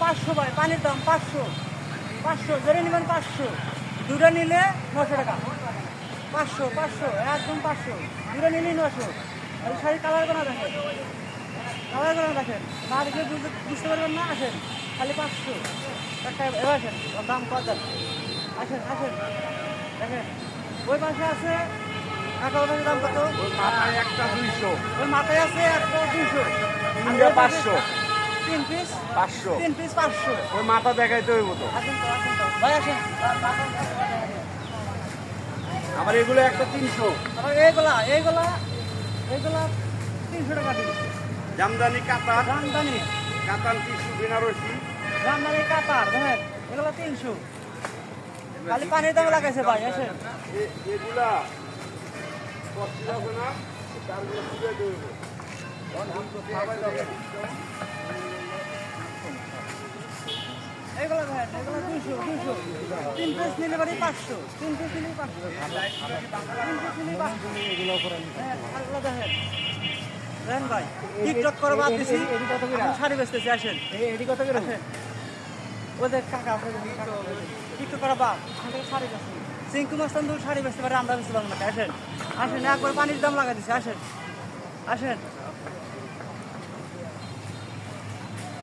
500 ভাই, পানির দাম 500, 500 জেনে নেবেন 500, দুটো নিলে 900 টাকা, 500, 500 একদম 500, দুটো নিলেই 900। আর শাড়ি কালার কোনো দেখেন, কালার কোনো দেখেন, না দেখে বুঝতে পারবেন না। আসেন খালি 500 একটা, এবার আসেন, ওর দাম কত দেন, আসেন আসেন দেখেন। ওই পাশে আছে একটা, ওই পাশে দাম কত, মাথায় একটা 200, ওই মাথায় আছে একটা 200, তিনটা 500, 3 পিস 500। 3 পিস 500। ওই মাথা দেখাইতে হইব তো। আসেন তো, আসেন তো ভাই, আসেন। আমার এগুলো একটা 300, আবার এইগুলা এইগুলা এইগুলা 300 টাকা দিন। জামদানি কাতার, জামদানি, কাতান টিস্যু বেনারসি। জামদানি কাতার দেখেন, এগুলা 300, খালি পানির দাম লাগাইছে ভাই। আসেন এগুলা কষ্ট হবে না, তারগুলো খুঁজে দেব। এইগুলা দেখেন, এগুলা 200, 200, 3 পিস নিলে বাড়ি 500, 3 পিস নিলে 500, 3 পিস নিলে 500। হ্যাঁ, এগুলা দেখেন দেখেন ভাই, টিকটক করে বাদ দিছি, এখন শাড়ি বেচতেছি। আসেন এটি কত করে? আসেন, ওদের কাকা টিকটক করা বাদ, এখান থেকে শাড়ি বেচছি। সিঙ্কু মাস্তান শাড়ি বেচতে পারে, আমরা বেচতে পারবো না। আসেন আসেন, একবার পানির দাম লাগা দিছি। আসেন আসেন।